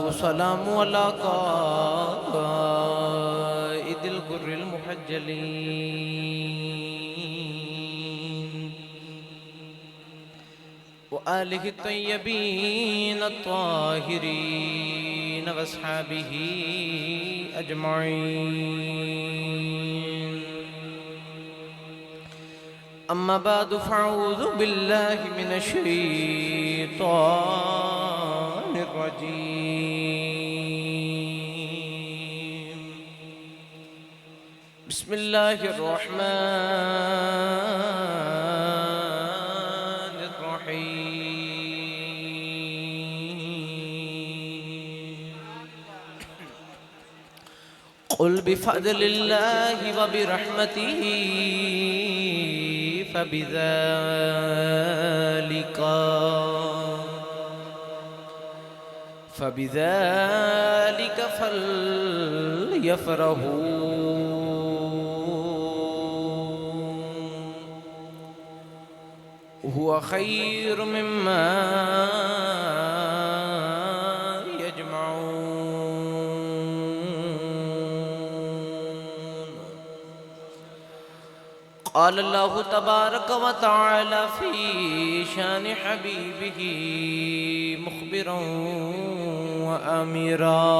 والسلام على قائد الغر المحجلين وآله الطيبين الطاهرين وأصحابه أجمعين. أما بعد فأعوذ بالله من الشيطان الرجيم. بسم الله الرحمن الرحيم. قل بفضل الله وبرحمته فبذلك فليفرحوا هو خير مما يجمعون. قال الله تبارك وتعالى في شان حبيبه مخبرا وآمرا: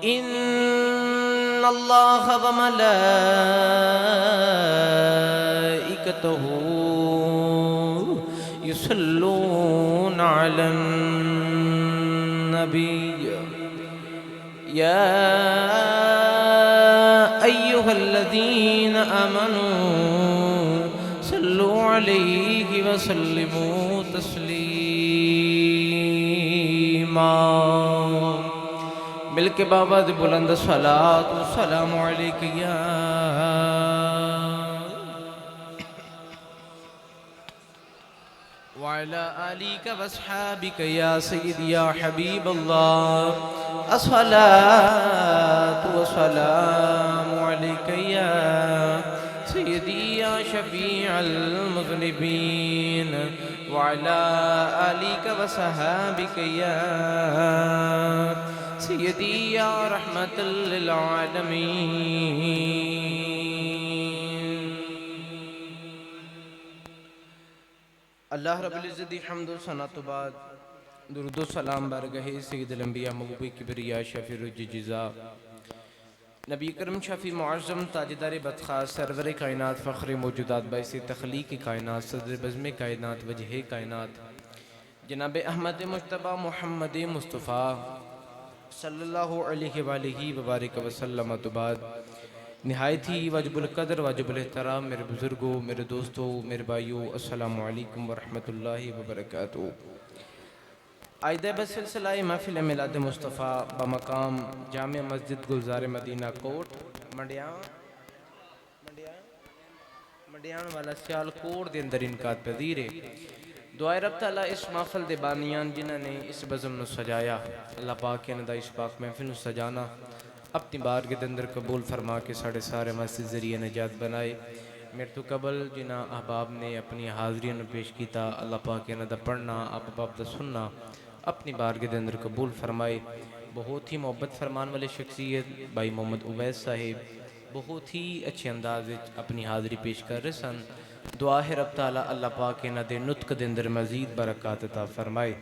إن الله وملائكته يصلون على النبي يا أيها الذين آمنوا صلوا عليه وسلموا تسلیما. مل کے بابا دی بلند صلاۃ و سلام علیک یا وعلى آلك واصحابك يا سيدي يا حبيب الله. الصلاة والسلام عليك يا سيدي يا شفيع المذنبين وعلى آلك وصحابك يا سيدي يا رحمة للعالمين. اللہ رب العزت دی حمد و ثنا تو بعد درود و سلام بارگاہ سید الانبیاء محبوب کبریا شفیع الجزا نبی کرم شفیع معظم تاجدار بدخواست سرور کائنات فخر موجودات باعث تخلیق کائنات صدر بزم کائنات وجہ کائنات جناب احمد مجتبی محمد مصطفیٰ صلی اللہ علیہ وآلہ وبارک وسلم. تو بعد نہایت ہی واجب القدر واجب الاحترام میرے بزرگوں، میرے دوستوں، میرے بھائیوں، السلام علیکم ورحمۃ اللہ وبرکاتہ. آئدہ بسلسلہ محفل میلاد مصطفیٰ بمقام جامع مسجد گلزار مدینہ کوٹ منڈیان والا سیال کوٹ دے اندر انعقاد پذیر ہے. دعائے رب تعالیٰ اس محفل دے بانیان جنہوں نے اس بزم نو سجایا، اللہ پاک نے دا اس پاک محفل نو سجانا اپنی بارگاہ دے اندر قبول فرما کے ساڑھے سارے مسجد ذریعہ نجات بنائے. میرے تو قبل جنہ احباب نے اپنی حاضریوں نے پیش کیتا، اللہ پاک نے دا پڑھنا آپ باپ دا سننا اپنی بارگاہ دے اندر قبول فرمائے. بہت ہی محبت فرمان والے شخصیت بھائی محمد عویس صاحب بہت ہی اچھے انداز اپنی حاضری پیش کر رہے سن. دعا ہے رب تعالیٰ اللہ پاک نے دے نطق دے اندر مزید برکات عطا فرمائے.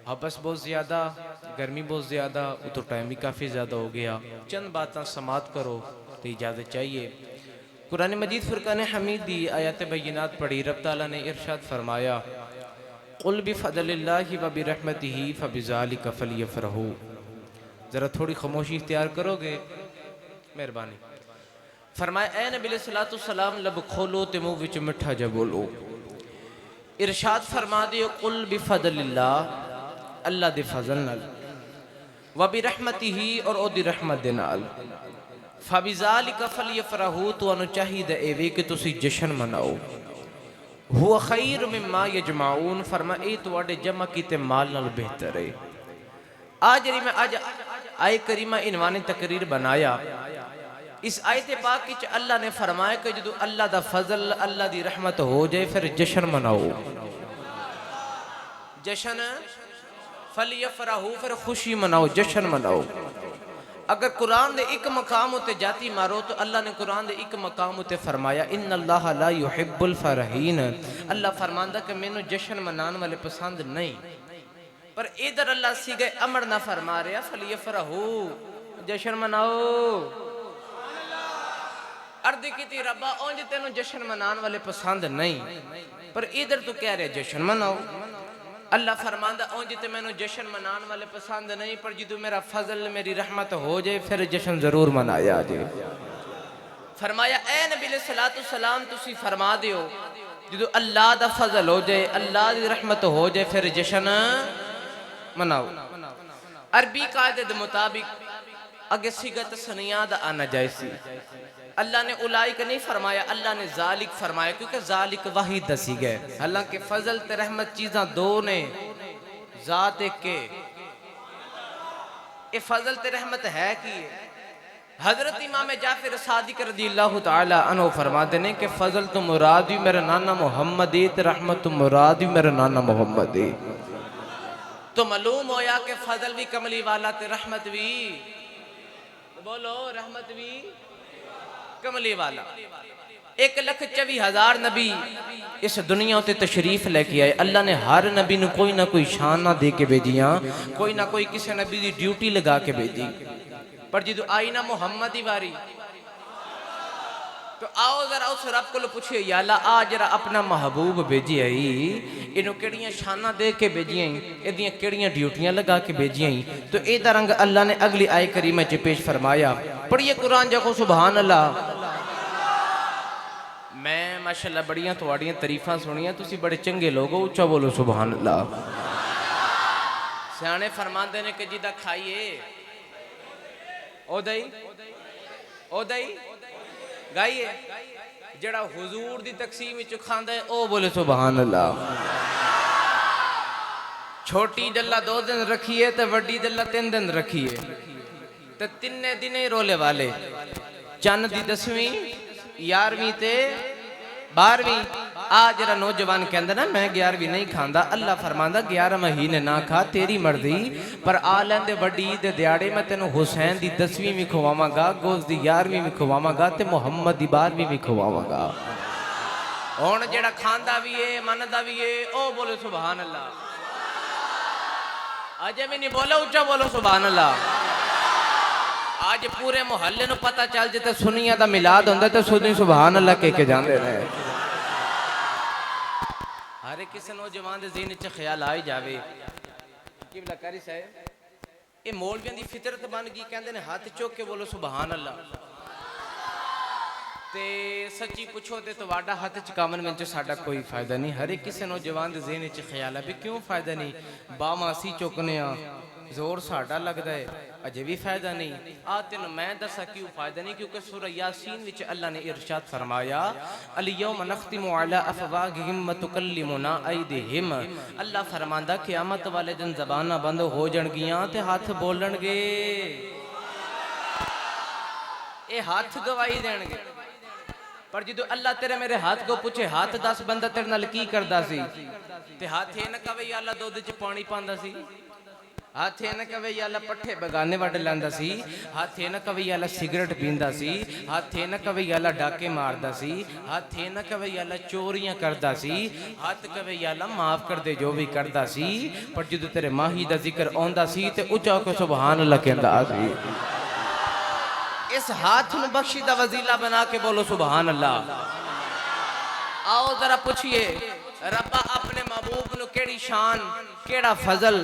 حبس بہت زیادہ، گرمی بہت زیادہ، تو ٹائم بھی کافی زیادہ ہو گیا. چند باتاں سماعت کرو تو اجازت چاہیے. قرآن مجید فرقان حمید دی آیات بینات پڑھی. رب تعالیٰ نے ارشاد فرمایا: قل بفضل اللہ وبرحمتہ فبذلک فلیفرحوا. ذرا تھوڑی خاموشی اختیار کرو گے مہربانی. فرمایا اے نبی علیہ السلام لب کھولو تے منہ وچ مٹھا جا بولو. ارشاد فرما دیو قل بفضل اللہ، اللہ دے فضل نال، وبرحمتہ اور او دی رحمت دے نال، فبذالک فلیفرحوا تو انو چاہیے اے وے کہ تسی جشن مناؤ. ہوا خیر مما یجمعون، فرما اے تواڈے جمع کیتے مال نال بہتر ہے. آج آئے کریمہ عنوان تقریر بنایا. اس آیت پاک وچ اللہ نے فرمایا کہ جدو اللہ دا فضل، اللہ دی رحمت ہو جائے پھر جشن مناؤ. جشن فلیفرحوا، پھر خوشی مناؤ، جشن مناؤ۔ اگر قرآن دے ایک مقام ہوتے جاتی مارو تو اللہ نے قرآن دے ایک مقام ہوتے فرمایا ان اللہ لا يحب الفرحین، اللہ فرماندہ کہ میں نے جشن منان والے پسند نہیں۔ پر ادھر اللہ سی گئے امر نہ فرما رہا فلیفرحوا، جشن مناؤ۔ عرض کی تھی ربا اونج تینوں جشن منان والے پسند نہیں، پر ادھر تو کہہ رہے جشن مناؤ۔ اللہ فرماندہ اونج تے میں نے جشن منان والے پسند نہیں، پر جدو میرا فضل میری رحمت ہو جائے پھر جشن ضرور منایا جائے۔ فرمایا اے نبی علیہ السلام تسی فرما دیو جدو اللہ دا فضل ہو جائے، اللہ دی رحمت ہو جائے پھر جشن مناؤ۔ عربی قاعدے دے مطابق اگے صیغہ تثنیہ دا آنا جائسی، اللہ نے اولائک نہیں فرمایا، اللہ نے ذالک فرمایا، کیونکہ ذالک واحد دسی گئے، حالانکہ فضل تے رحمت چیزاں دو نے، ذات ایک کے۔ اے فضل تے رحمت ہے کی حضرت امام جعفر صادق رضی اللہ تعالی عنہ فرماتے ہیں کہ فضل تو مراد بھی میرا نانا محمد تے رحمت تو مراد بھی میرا نانا محمد۔ تو معلوم ہویا کہ فضل بھی کملی والا تے رحمت بھی، بولو رحمت بھی کملی والا۔ 1,24,000 نبی اس دنیا ہوتے تشریف لے کے آئے، اللہ نے ہر نبی نے کوئی نہ کوئی شان نہ دے کے بھیجیاں، کوئی نہ کوئی کسی نبی دی ڈیوٹی لگا کے بھیجی، پر جدو آئی نہ محمد ہی باری تو آؤ ذرا اس رب کو پوچھے یا اللہ آج ذرا اپنا محبوب بھیجی آئی، انہوں کیڑیاں شانہ دے کے بھیجی آئیں، ادھیاں کیڑیاں ڈیوٹیاں لگا کے بھیجی آئیں، تو اے درنگ اللہ نے اگلی آئے کریمہ چے پیش فرمایا۔ پڑھئے قرآن جاکو سبحان اللہ۔ میں ماشاءاللہ بڑیاں تواڑیاں تعریفاں سنیاں، تسی بڑے چنگے لوگو، اچھا بولو سبحان اللہ۔ سیانے فرمان دینے کہ جیدہ کھائیے او دائی گائیے، جڑا حضور دی تقسیم چکھاندہ ہے او بولے سبحان اللہ۔ چھوٹی جلہ 2 دن رکھیے تو وڈی جلہ 3 دن رکھیے، تو 3 دنیں رولے والے، چند دی 10ویں 11ویں تے 12ویں۔ آج جرا نوجوان کے اندر نا میں 11ویں نہیں کھاندا، اللہ فرماندہ 11 مہینے نہ کھا تیری مرضی، پر آلین دے وڈی دے دیاڑے میں تینوں حسین دی 10ویں میں کھواما گا، گوز دی 11ویں میں کھواما گا، تے محمد دی 12ویں میں کھواما گا۔ اور جڑا کھاندا بھی ہے مندہ بھی ہے او بولو سبحان اللہ۔ آج میں نہیں بولا اچھا بولو سبحان اللہ۔ آج پورے محلے نو پتہ چل جاتے سنیہ دا میلاد ہوندہ تے سنی سبحان اللہ کے جاندے رہے۔ ہر ایک کسی نوجوان دے ذہن چے خیال آئی جاوے قبلہ کاری صاحب یہ مولویاں دی فطرت بن گئی، کہندے نے ہاتھ چوک کے بولو سبحان اللہ، تے سچی پوچھو تے تو واڈا ہاتھ چکامن میں ساڈا کوئی فائدہ نہیں۔ ہر ایک کسی نوجوان دے ذہن چے خیال ہے بھی کیوں فائدہ نہیں، باما سی چوکنے ہاں زور ساڈا لگدا ہے اجے بھی فائدہ نہیں۔ آتے نو میں دسا کیوں فائدہ نہیں، کیونکہ سورہ یاسین وچ اللہ نے ارشاد فرمایا الیوم نختم علی افواہہم وتکلمنا ایدیہم، اللہ فرماندہ قیامت والے دن زبانہ بند ہو جان گیاں تے ہاتھ بولن گے، اے ہاتھ گواہی دین گے۔ پر جدو اللہ تیرے میرے ہاتھ کو پوچھے ہاتھ 10 بندہ تیرے نال کی کردا سی، تے ہاتھ یہ نہ کہے یا اللہ دودھ چ پانی پاندا سی، ہاتھ یہ نہ کہے یا اللہ پٹھے بگانے وڈ لیندا سی، ہاتھ یہ نہ کہے یا اللہ سگریٹ پیندا سی، ہاتھ یہ نہ کہے یا اللہ ڈاکے ماردا سی، ہاتھ یہ نہ کہے یا اللہ چوریاں کردا سی، ہاتھ کہے یا اللہ معاف کر دے جو بھی کردا سی، پر جدو تیرے ماہی دا ذکر آندا سی تے اچھا کو سبحان اللہ کہندا سی۔ اس ہاتھ میں بخشیدہ وزیلہ بنا کے بولو سبحان اللہ۔ آؤ ذرا پوچھئے ربا اپنے محبوب نو کیڑی شان کیڑا فضل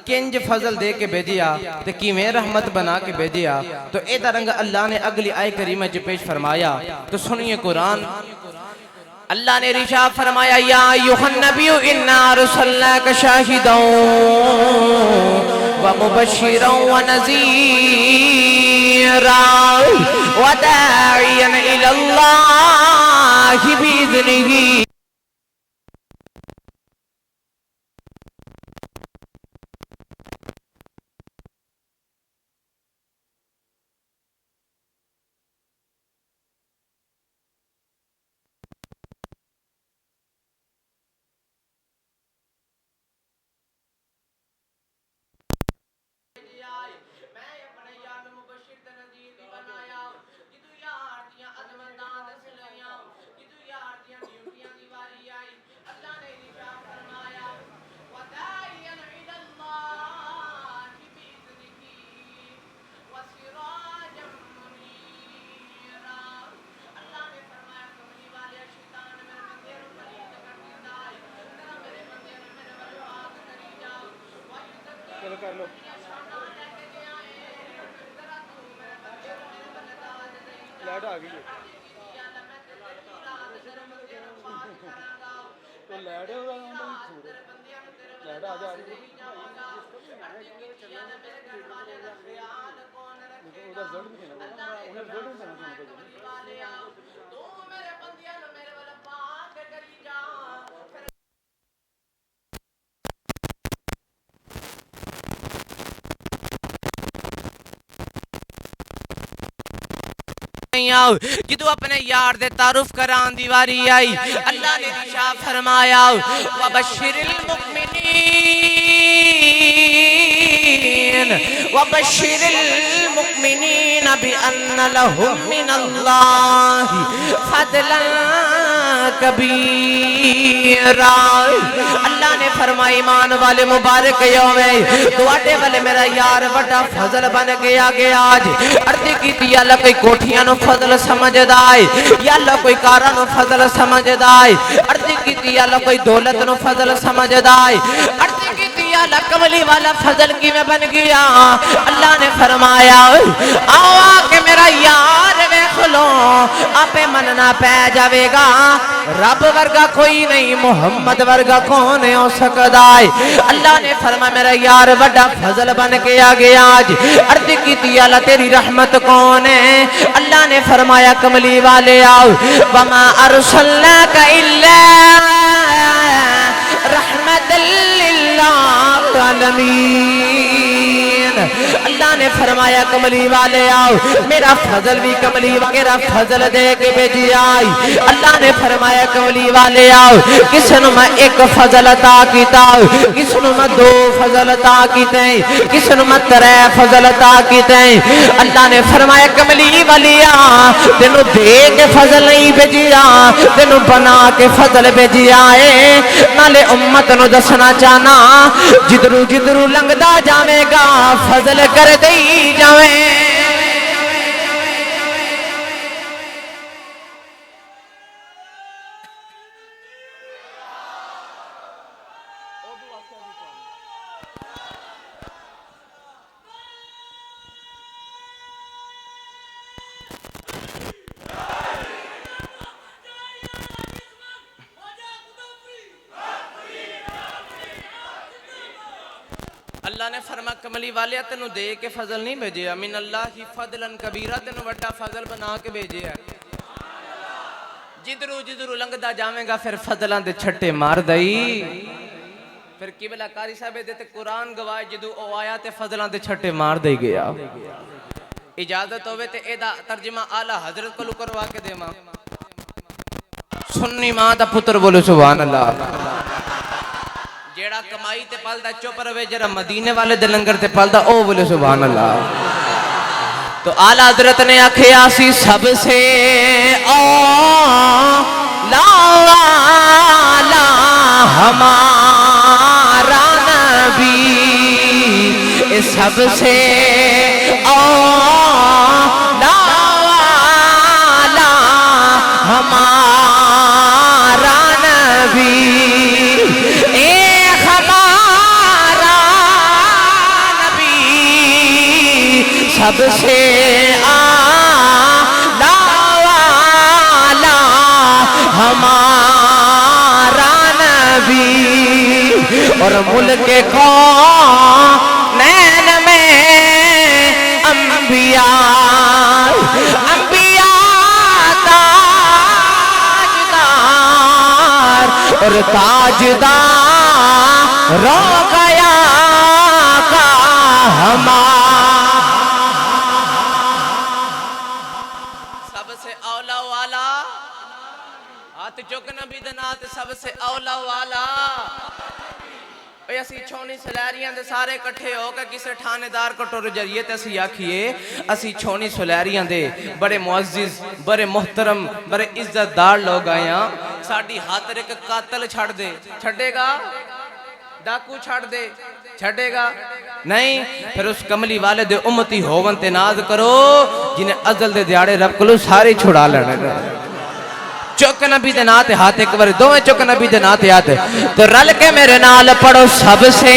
کنج فضل دے کے بھیجیا تے کیویں رحمت بنا کے بھیجیا، تو اے درنگ اللہ نے اگلی آئے کریمہ جو پیش فرمایا تو سنیے قرآن۔ اللہ نے ارشاد فرمایا یا ایھا النبی انا ارسلناک شاہدا ومبشرا ونذیرا وداعیا الی اللہ بإذنہ۔ چلو کر لو لائٹ آ گئی ہے تو لائٹ لائٹ آ جا رہی ہے رزلٹ بھی دینا انہیں رزلٹ بھی دینا جدو اپنے یار دے تعارف کران دیواری آئی اللہ نے ارشاد فرمایا وبشر المؤمنین وبشر المؤمنین بأن لهم من اللہ فضلا کبیرا اللہ نے فرمائی ایمان والے مبارک یوم دوڑے والے میرا یار بڑا فضل بن گیا آج عرض کی تھی اللہ کوئی کوٹھیاں نو فضل سمجھ دائے یا اللہ کوئی کارا نو فضل سمجھ دائے عرض کی تھی اللہ کوئی دولت نو فضل سمجھ دائے عرض کی تھی اللہ کملی والا فضل کی میں بن گیا اللہ نے فرمایا آؤ آکے میرا یار ویکھ لو آپے مننا پہ جاوے گا رب ورگا کوئی نہیں محمد ورگا کون ہو سکتا ہے اللہ نے فرمایا میرا یار بڑا فضل بن کے آگے آج عرض کی تھی اللہ تیری رحمت کون ہے اللہ نے فرمایا کملی والے آؤ وما ارسلناک الا رحمت للعالمین اللہ نے فرمایا کملی والے آؤ میرا فضل بھی کملی وغیرہ فضل دے کے بھیجی آئی اللہ نے فرمایا کملی والے آؤ کس نے میں ایک فضل عطا کیتا کس نے میں دو فضل عطا کیتے کس نے میں ترے فضل عطا کیتے اللہ نے فرمایا کملی والے تینو دے کے فضل نہیں بھیجی تینو بنا کے فضل بھیجی آئے نالے امت نو دسنا چاہنا جدرو جدرو لنگدا جاوے گا فضل کر دئی جاوے اللہ نے فرمایا کملی والے تینوں دے کے فضل نہیں بھیجے من اللہ ہی فضلا کبیرہ تینوں بڑا فضل بنا کے بھیجے ہے جدرو جدرو لنگدا جاویں گا پھر فضلان دے چھٹے مار دائی پھر قبلہ کاری صاحب دیتے قرآن گواہ جدو او آیا تے فضلان دے چھٹے مار دائی گیا اجازت ہوئے تے ایدہ ترجمہ آلہ حضرت کو لکروا کے دے ماں سنی ماں دا پتر بولو سبحان اللہ جیڑا کمائی تے پالدہ چوپر ہوئے جڑا مدینے والے دے لنگر تے پالدہ او بولے سبحان اللہ تو آلہ حضرت نے آکھے آسی سب سے اولا ہمارا نبی سب سے اولا ہمارا نبی سب سے آلہ والا ہمارا نبی اور ملک کونین میں انبیاء تاجدار اور تاجدار رو گیا کا ہمارا چوک نبی دنات سب سے اولا والا اسی چھونی سلیریاں دے سارے کٹھے ہو کہ کسے ٹھانے دار کٹور جریے تے اسی آکھئے اسی چھونی سلیریاں دے بڑے معزز بڑے محترم بڑے عزت دار لوگ آیاں ساڑھی ہاتھ ایک قاتل چھڑ دے چھڑے گا ڈاکو چھڑ دے چھڑے گا نہیں پھر اس کملی والے دے امتی ہوون تے ناز کرو جنہیں ازل دے دیاڑے رب کلو سارے چھڑا لڑے چوک نبی دے ناتے ہاتھ ایک بار دوئے چوک نبی دے ناتے آتے تو رل کے میرے نال پڑھو سب سے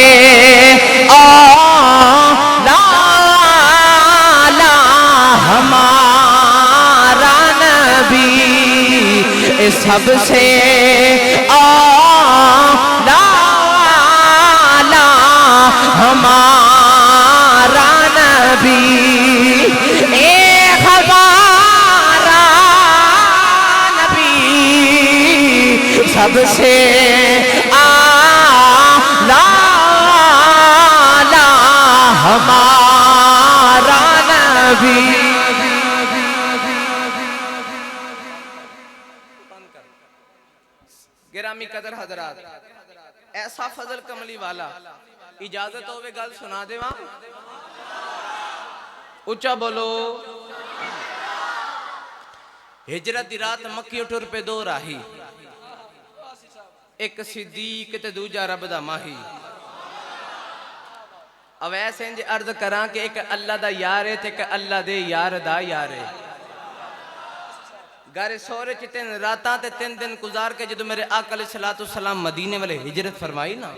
آلہ ہمارا نبی سب سے آلہ ہمارا نبی ہمارا نبی سب سے آلہ ہمارا نبی گرامی قدر حضرات ایسا فضل کملی والا اجازت ہوئے گل سنا دے وہاں اچھا بولو ہجرت دی رات مکی اٹھر پہ دو راہی ایک صدیق تے دوجا رب دا ماہی اب ایسے انجھے عرض کران کہ ایک اللہ دا یار ہے تے ایک اللہ دے یار دا یار ہے گارے سورے چی تین راتاں تے تین دن گزار کے جدو میرے آقا علیہ السلام مدینے والے ہجرت فرمائی نا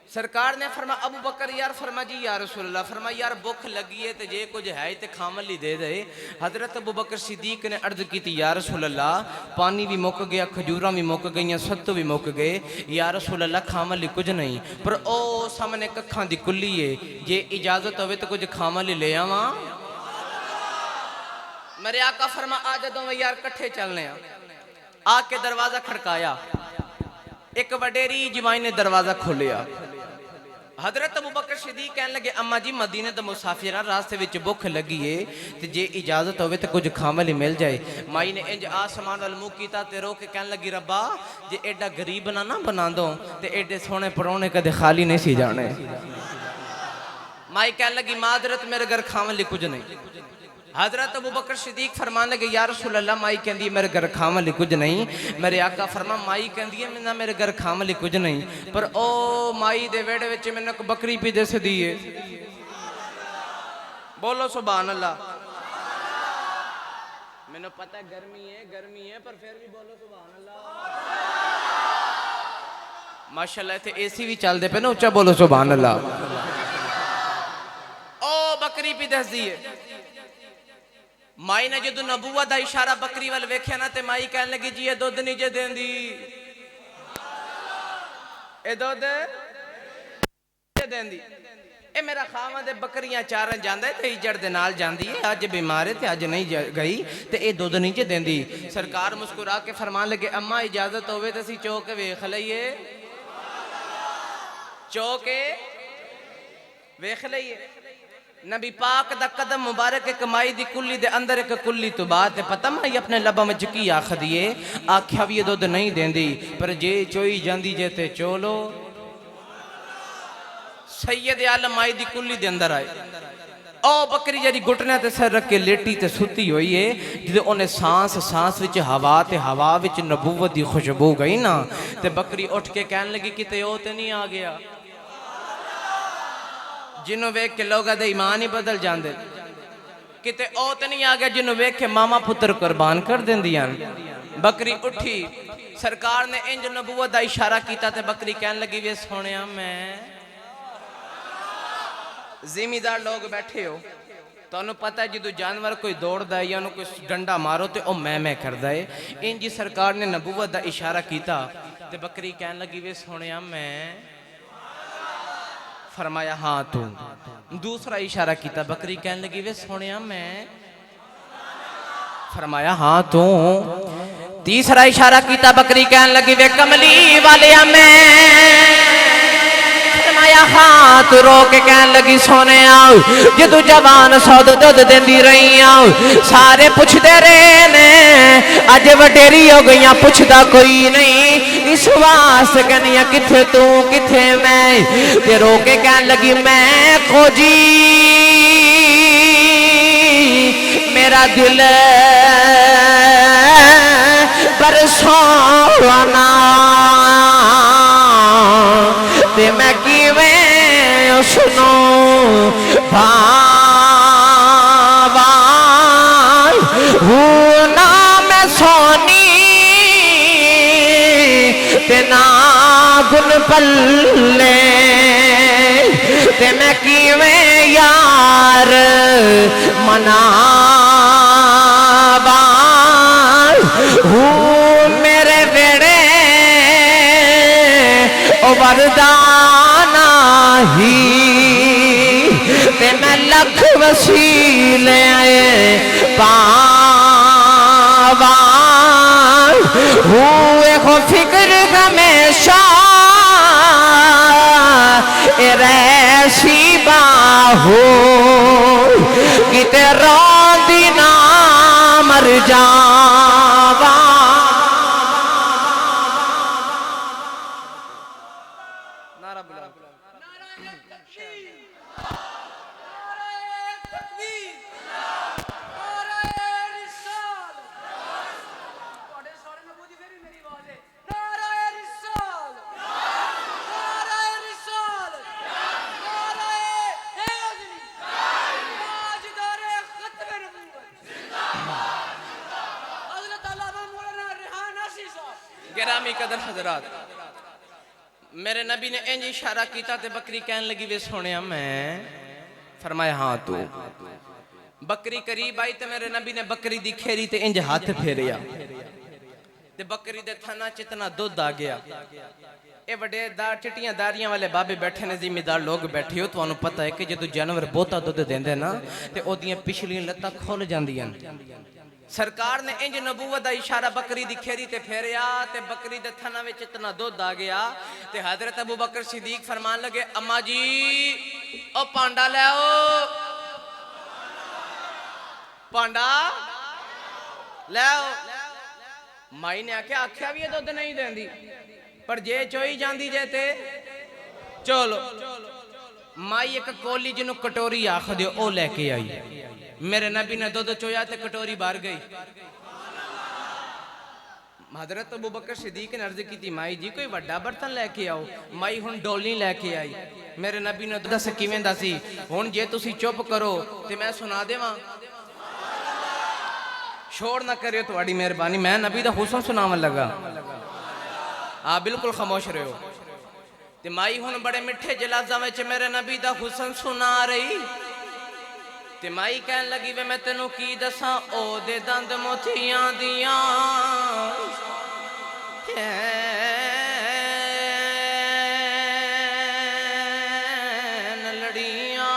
سرکار نے فرما ابو بکر یار فرما جی یا رسول اللہ فرما یار بکھ لگی ہے تے جے کچھ ہے تے کھامل ہی دے دے حضرت ابو بکر صدیق نے عرض کی تھی یا رسول اللہ پانی بھی موک گیا کھجوراں بھی موک گئیاں ستو بھی موک گئے یا رسول اللہ کھامل ہی کچھ نہیں پر او سامنے ککھاں دی کلی ہے جے اجازت ہوئے تو کچھ کھامل ہی لے آواں میرے آقا فرما آجدوں میں یار کٹھے چلنے آ کے دروازہ کھڑکایا ایک وڈیری جمائی نے دروازہ کھولیا حضرت ابو بکر صدیق کہنے لگے اما جی مدینے دا مسافرہ راستے وچ بھوک لگی ہے تے جے اجازت ہوئے تے کچھ کھامل ہی مل جائے مائی نے انج آسمان والمو کیتا تے رو کے کہنے لگی ربا جے ایڈا غریب نہ بنا دو تے ایڈے سونے پرونے کدے خالی نہیں سی جانے مائی کہنے لگی معذرت میرے گھر کھامل ہی کچھ نہیں حضرت ابو بکر صدیق فرمان لگے یا رسول اللہ مائی کہندی ہے میرے گھر کھامل ہی کچھ نہیں میرے آقا فرما مائی کہندی ہے نہ میرے گھر کھامل ہی کچھ نہیں پر او مائی دے ویڑے وچ میں نے بکری پی دے سے دیئے بولو سبحان اللہ میں نے پتہ گرمی ہے پر پھر بھی بولو سبحان اللہ ماشاءاللہ تھے اے سی بھی چل دے پہ نا اچھا بولو سبحان اللہ او بکری پی دے سے دیئے مائی نے جدو نبوہ دا اشارہ بکری وال ویکھیا نا تے مائی کہنے لگی جی یہ دودھ نیجے دین دی اے دودھ نیجے دین دی اے میرا خواہاں دے بکریاں چارن جاندہ ہے تے ہجڑ دے نال جاندی ہے آج بیمار ہے تے آج نہیں گئی تے اے دودھ نیجے دین دی سرکار مسکرا کے فرمان لگے اما اجازت ہوئے تے سی چوکے ویکھ لئیے چوکے ویکھ لئیے نبی پاک دا قدم مبارک ایک مائی دی کلی دے اندر ایک کلی تو بات ہے پتہ مائی اپنے لبا میں جکی آخ دیئے آکھیا بھی یہ دودھ نہیں دین دی پر جے چوئی جاندی جیتے چولو سید عالم مائی دی کلی دے اندر آئے او بکری جاری گھٹنے تے سر رکھ کے لیٹی تے ستی ہوئی ہے جدے انہیں سانس وچ ہوا تے ہوا وچ نبوت دی خوشبو گئی نا تے بکری اٹھ کے کہنے لگی کتے او تے نہیں آ گیا جنہوں ویک کے لوگا دے ایمان ہی بدل جان دے کتے اوت نہیں آگیا جنہوں ویک کے ماما پتر قربان کر دیں دیاں بکری اٹھی سرکار نے انج نبوت دا اشارہ کیتا تے بکری کہنے لگی وے سونیا میں زمیندار لوگ بیٹھے ہو تو انہوں پتہ ہے جدو جانور کوئی دوڑ دا ہے یا انہوں کوئی ڈنڈا مارو تے او میں کر دائے انجی سرکار نے نبوت دا اشارہ کیتا تے بکری کہنے لگی وے سونیا میں فرمایا ہاں تو دوسرا اشارہ کیتا بکری کہنے لگی وے سونیا میں فرمایا ہاں تو تیسرا اشارہ کیتا بکری کہنے لگی وے کملی والیا میں فرمایا ہاں تو رو کے کہنے لگی سونے آؤ جدو جوان سود دودھ دین دی رہی آؤ سارے پوچھ دے رہے نے آج وڈیری ہو گئیاں پوچھ دا کوئی نہیں اس واسطے کہنیا کتھے تو کتھے میں تے رو کے کہنے لگی میں کھوجی میرا دل برسوانا تے میں کیویں سنو بھاوان ہونا میں سونی تے نا گن پلے تے میں کیویں یار مناواں میرے بیڑے او وردانا ہی تے میں لکھ وسیلے پاواں ہوئے ہو فکر ہمیشہ ریسی باہو کتے روندی نہ مر جاواں نعرہ بلند گرامی قدر حضرات میرے نبی نے انج اشارہ کیتا تے بکری کہن لگی وے سونیا میں فرمایا ہاں تو بکری قریب آئی تے میرے نبی نے بکری دی کھیری تے انج ہاتھ پھیریا تے بکری دے تھنا چتنا دودھ آ گیا اے بڑے دار چٹیاں داریاں والے بابے بیٹھے نے ذمہ دار لوگ بیٹھے ہو تو انہوں پتہ ہے کہ جدو جانور بہتا دودھ دیندے نا تے او دیاں پچھلیاں لتاں کھول جاندیاں سرکار نے انج نبوت دا اشارہ بکری دی کھیری تے پھیریا تے بکری دے تھنا وچ اتنا دودھ آ گیا تے حضرت ابوبکر صدیق فرمان لگے اما جی او پانڈا لے آؤ پانڈا لے آؤ مائی نے آکھیا بھی یہ دودھ نہیں دیندی پر جے چوئی جاندی جے تے چلو مائی ایک کولی جنوں کٹوری آخ دے او لے کے آئی میرے نبی نے دودھ چویا تے کٹوری بار گئی حضرت ابوبکر صدیق نے عرض کی تھی مائی جی کوئی وڈا برتن لے کے آؤ مائی ہن ڈولنی لے کے آئی میرے نبی نے دودھ سے کیویں دا سی ہن جے تسی چپ کرو تے میں سنا دیواں شور نہ کریو تواڈی مہربانی میں نبی دا حسن سناون لگا بالکل خاموش رہے ہو تے مائی ہن بڑے مٹھے جلازاں وچ میرے نبی دا حسن سنا رہی تے مائی کہن لگی وے میں تینوں کی دساں او دے دند موتیاں دیاں لڑیاں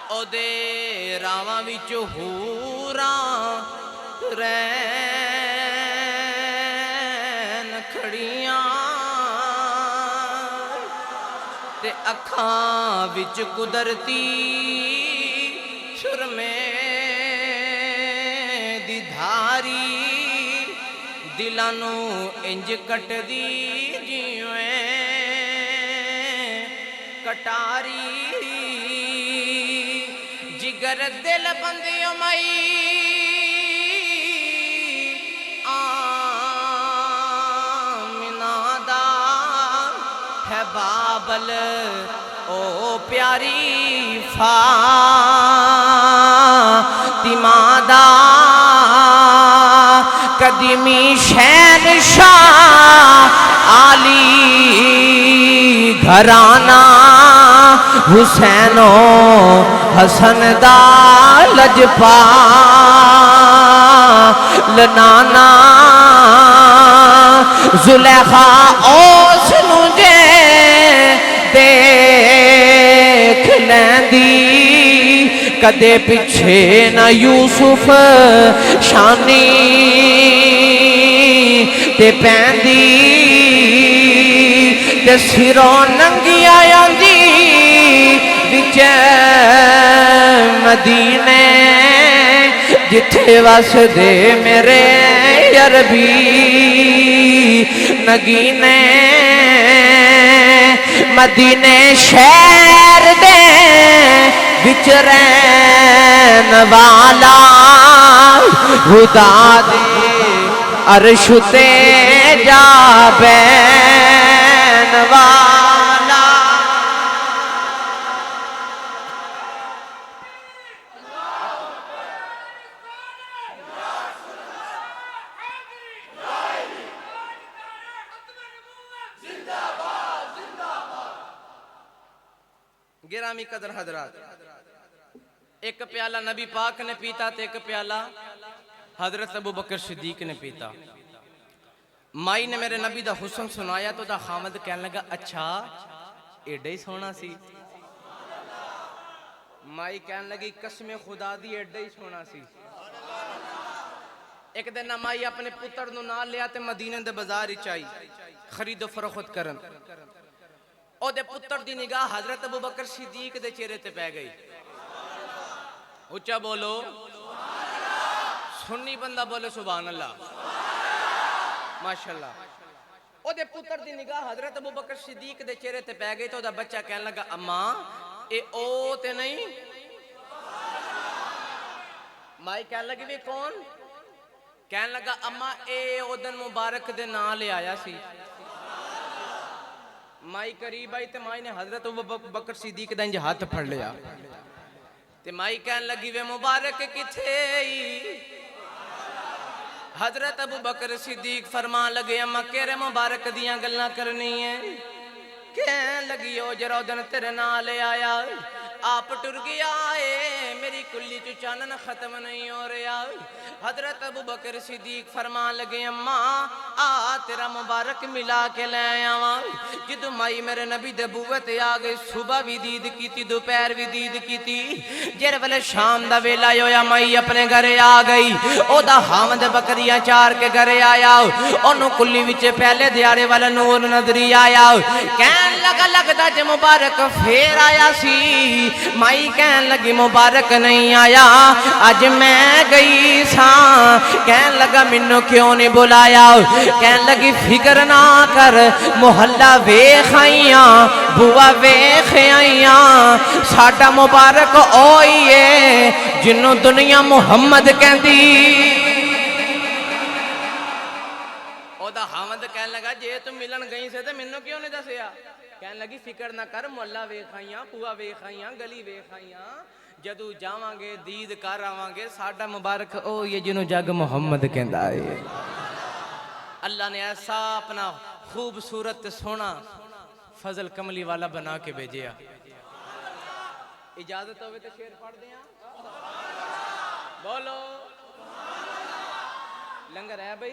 او دے راواں وچ ہوراں رین کھڑیاں تے اکھاں وچ قدرتی سرمے دی دھاری دلانوں انج کٹ دی جیویں کٹاری جگر دل بندیوں مائی بابل او پیاری فاطمہ دا قدیمی شہنشاہ علی گھرانہ حسین و حسن دا لجپال نانا زلیخا اوس نجے دیکھ لیندی کدے پچھے نہ یوسف شانی تے پیندی تے سروں ننگی آیاندی وچے مدینے جتھے واسدے میرے عربی نگینے مدینے شہر دے وچ رہن والا خدا دے عرش تے جا بین والا گرامی قدر حضرات، ایک پیالہ نبی پاک نے پیتا تو ایک پیالہ حضرت ابو بکر صدیق نے پیتا. مائی نے میرے نبی دا حسن سنایا تو دا خامد کہنے لگا اچھا ایڈا ہی سونا سی. مائی کہنے لگی قسم خدا دی ایڈا ہی سونا سی. ایک دن مائی اپنے پتر نو نال لیا تے مدینے دے بازار وچ آئی خرید و فروخت کرن. او دے پتر دی نگاہ حضرت ابو بکر صدیق دے چہرے تے پہ گئی. اچھا بولو سنی بندہ بولے سبحان اللہ ماشاءاللہ. او دے پتر دی نگاہ حضرت ابو بکر صدیق دے چہرے تے پہ گئی تو دا بچہ کہنے لگا اماں اے او تے نہیں. مائی کہنے لگی بھی کون؟ کہنے لگا اماں اے او دن مبارک دے نام لے آیا سی. مائی قریب آئی تے مائی نے حضرت ابو بکر صدیق دا انج ہاتھ پھڑ لیا تے مائی کہنے لگی وے مبارک کتھے ای؟ حضرت ابو بکر صدیق فرمان لگے اماں کیرے مبارک دیاں گلاں کرنی ہیں؟ کہنے لگی او جرا دن تیرے نام لے آیا آپ ٹر گیا ہے میری کلی چو چانن ختم نہیں ہو رہا. حضرت ابو بکر صدیق فرمان لگے اماں آ تیرا مبارک ملا کے لے آیا. جدو مائی میرے نبی دے بوے تے آ گئی صبح بھی دید کیتی دوپہر بھی دید کیتی جڑے ویلے شام دا ویلا ہویا مائی اپنے گھرے آ گئی. او دا حامد بکریاں چار کے گھرے آیا اونوں کلی وچ پہلے دیارے والا نور نظری آیا. کہن لگا لگدا جے مبارک پھر آیا سی. مائی کہن لگی مبارک نہیں آیا اج میں گئی ساں. کہن لگا منو کیوں نہیں بلایا؟ کہن لگی فکر نہ کر محلہ ویکھ آئیاں بوا ویکھ آئیاں ساڈا مبارک اوئی ہے جنوں دنیا محمد کہندی. او دا حامد کہن لگا جے تم ملن گئی سے تے منو کیوں نہیں دسیا؟ کہن لگی فکر نہ کر محلہ ویکھ آئیاں بوا ویکھ آئیاں گلی ویکھ آئیاں جدو جاواں گے دید کر آواں گے ساڈا مبارک اوئی ہے جنوں جگ محمد کہندا ہے. اللہ نے ایسا اپنا خوبصورت سونا فضل کملی والا بنا کے بھیجیا. اجازت ہوئے تو شعر پڑھ دیاں بولو لنگر ہے بھئی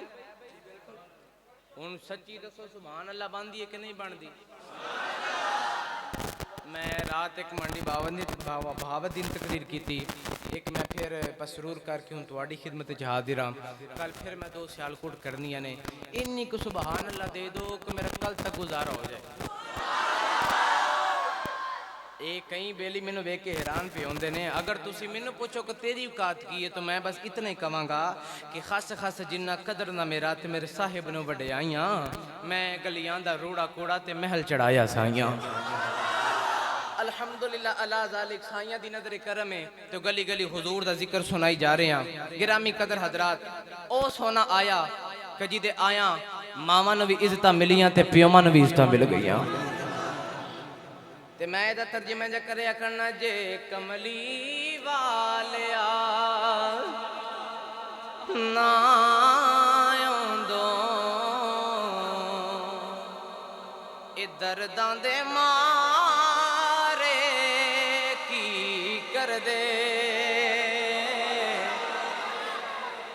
ان سچی دسو سبحان اللہ باندھی ہے کہ نہیں باندھی؟ میں رات ایک منڈی بھاوت دن تقریر کی تھی ایک میں پھر پسرور کر کے ہوں تواڈی خدمت حاضر ہاں. کل پھر میں 2 سیالکوٹ کرنی ہے نے انی کو سبحان اللہ دے دو کہ میرا کل تک گزارا ہو جائے. اے کئی بیلی منو ویکھ کے حیران پہ ہوندے نے. اگر تسی منو پوچھو کہ تیری اوقات کی ہے تو میں بس اتنا ہی کہاں گا کہ خاص جنہ قدر نہ میرا تے میرے صاحب نو وڈے آئیاں میں گلیاں دا روڑا کوڑا تے محل چڑھایا سائیاں. الحمدللہ اللہ ذالک سائیاں دی نظر کرم ہے تو گلی گلی حضور دا ذکر سنائی جا رہے ہیں. گرامی قدر حضرات او سونا آیا کہ جی دے آیا ماما نو بھی عزتہ ملیاں تے پیوما نو بھی عزتہ مل گئیاں. تے میں دا ترجمہ جا کریا کرنا جے کملی والیا نایوں دو اے درداں دے مارے کی کر دے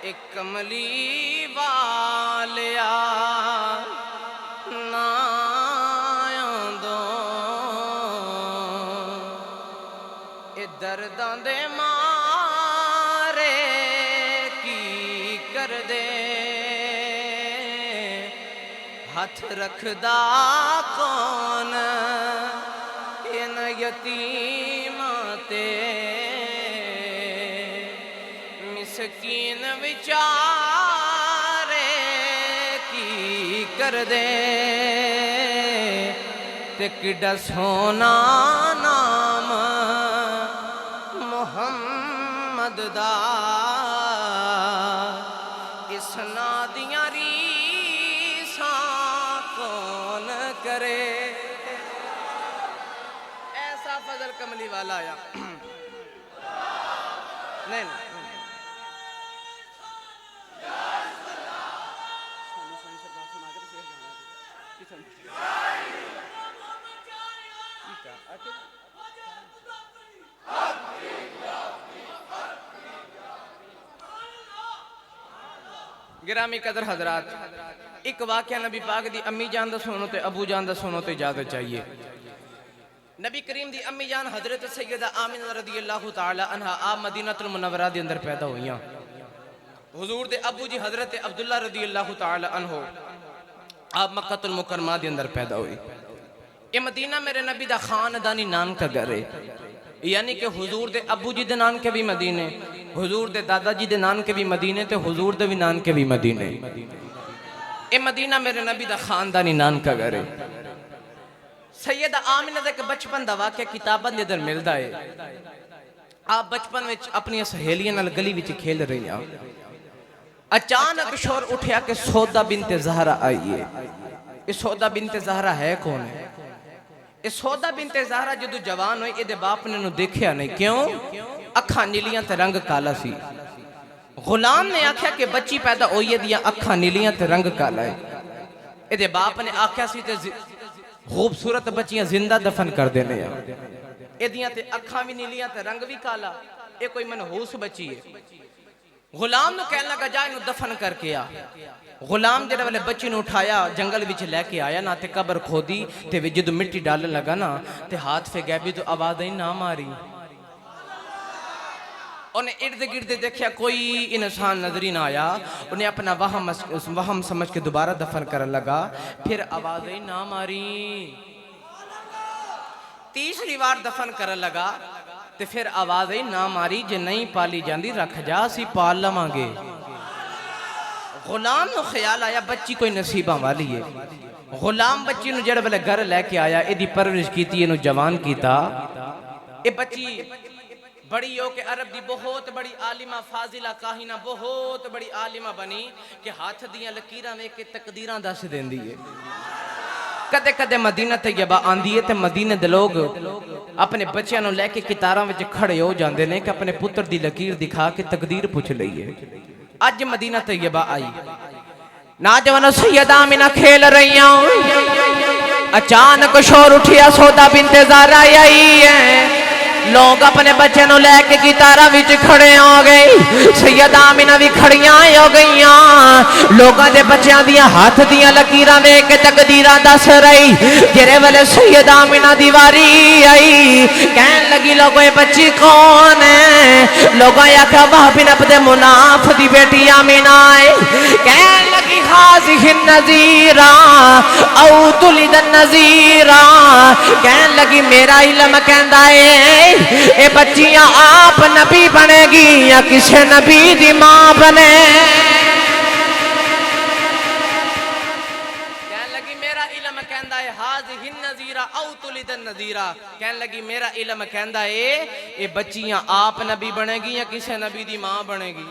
اے کملی والیا درداں دے مارے کی کر دے ہاتھ رکھدا کون ان یتیماں تے مسکین بیچارے کی کر دے تے کڈا سونا نام محمد دا اس نادیاں ریساں کون کرے. ایسا فضل کملی والا آیا نہیں گرامی قدر حضرات، ایک واقعہ نبی پاک دی امی جان دا سنو تے ابو جان دا سنو تے اجازت چاہیے۔ نبی کریم دی امی جان حضرت سیدہ آمنہ رضی اللہ تعالی عنہ آپ مدینہ المنورہ دے اندر پیدا ہوئیاں۔ حضور دے ابو جی حضرت عبداللہ رضی اللہ تعالی عنہ آپ مکہ المکرمہ دے اندر پیدا ہوئی۔ یہ مدینہ میرے نبی دا خاندانی نام کا گھر ہے، یعنی کہ حضور دے ابو جی دے نام کے بھی مدینے، حضور دے دادا جی دے نام کے بھی مدینے تے حضور دے بھی نام کے بھی مدینے۔ یہ مدینہ میرے نبی دا خاندانی نام کا گھر ہے۔ سیدہ آمنہ دے کے بچپن دا واقعہ کتاباں دے در ملدا ہے۔ آپ بچپن وچ اپنی سہیلیاں نال گلی وچ کھیل رہی ہیں، اچانک شور اٹھیا کہ سودا بنت زہرا آئی ہے۔ یہ سودا بنت زہرا ہے کون ہے؟ یہ سودا بنت زہرا جدو جوان ہوئی یہ دے باپ نے انہوں دیکھیا نہیں، کیوں؟ اکھاں نیلیاں تے رنگ کالا سی۔ غلام نے آکھیا کہ بچی پیدا ہوئی ہے دیا اکھاں نیلیاں تے رنگ کالا ہے۔ یہ دے باپ نے آکھیا سی تے خوبصورت بچیاں زندہ دفن کر دینے ہیں، یہ دیا تے اکھاں بھی نیلیاں تے رنگ بھی کالا، یہ کوئی منحوس بچی ہے۔ غلام نے کہنے لگا جا انہوں دفن کر کے آ۔ غلام جڑے والے بچی نے اٹھایا جنگل وچ لے کے آیا نا تے قبر کھودی تے جدو مٹی ڈالنے لگا نا تے ہاتھ پہ گئے بھی تو آواز نہیں نہ ماری۔ انہیں ارد گرد دیکھیا کوئی انسان نظری نہ آیا، انہیں اپنا وہم سمجھ کے دوبارہ دفن کرنے لگا، پھر آواز نہیں نہ ماری۔ تیسری بار دفن کرنے لگا تے پھر آواز ہی نہ ماری جے نہیں پالی جاندی رکھ جا سی پال لمانگے۔ غلام نو خیال آیا بچی کوئی نصیبہ والی ہے۔ غلام بچی نو جڑے بلے گھر لے کے آیا ایدی پرورش کیتی انو جوان کیتا۔ اے بچی بڑی ہو کہ عرب دی بہت بڑی عالمہ فاضلہ کاہنہ بہت بڑی عالمہ بنی کہ ہاتھ دیاں لکیراں میں کے تقدیران دس دین دیئے۔ کدے کدے مدینہ طیبہ آندی ہے تے مدینہ دے لوگ اپنے بچیاں نو لے کے کتاراں وچ کھڑے ہو جاندے نے کہ اپنے پتر دی لکیر دکھا کے تقدیر پوچھ لئیے۔ آج مدینہ طیبہ آئی، ناجوان سیدہ آمنہ کھیل رہی ہوں، اچانک شور اٹھیا سودا بنت زہرا آئی ہے۔ لوگ اپنے بچے نو لے کے کتارا وچ کھڑے ہو گئی، سیدہ آمنہ بھی کھڑیاں ہو گئیاں۔ لوگاں دے بچیاں دیاں ہاتھ دیاں لکیراں میں کے تقدیراں دس رہی۔ جرے والے سیدہ آمنہ دیواری آئی، کہن لگی لوگوں یہ بچی کون ہے؟ لوگاں یا کہ وہ بن عبد مناف دی بیٹی آمنہ آئے، کہن لگی حاضح النذیرہ او تلد النذیرہ، کہن لگی میرا علم کہندہ ہے اے بچیاں آپ نبی بنے گی یا کسے نبی دی ماں بنے۔ کہنے لگی میرا علم کہندہ ہے حاضح النذیرہ او تلد النذیرہ، کہنے لگی میرا علم کہندہ ہے اے بچیاں آپ نبی بنے گی یا کسے نبی دی ماں بنے گی۔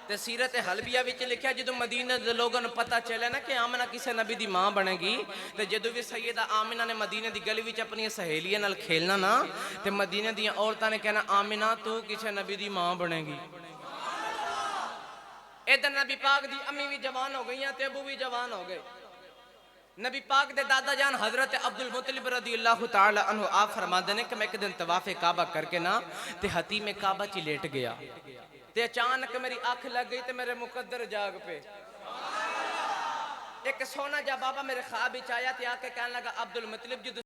تے سیرت حلبیہ وچ لکھیا جدو مدینہ دے لوگوں نے پتہ چلے نا کہ آمنہ کسے نبی دی ماں بنے گی، تے جدو بھی سیدہ آمنہ نے مدینہ دی گلی وچ اپنی سہیلیاں نال کھیلنا نا تے مدینہ دی عورتاں نے کہنا آمنہ تو کسے نبی دی ماں بنے گی۔ ادھر نبی پاک دی امی بھی جوان ہو گئی ہیں تے ابو بھی جوان ہو گئے۔ نبی پاک دے دادا جان حضرت عبدالمطلب رضی اللہ تعالی عنہ آپ فرما دینے کہ میں ایک دن طواف کعبہ کر کے نا تے حتیم کعبہ چی لیٹ گیا تے اچانک میری آنکھ لگ گئی تے میرے مقدر جاگ پہ۔ ایک سونا جا بابا میرے خواب ہی چاہیا تے آکے کہنے لگا عبدالمطلب جدو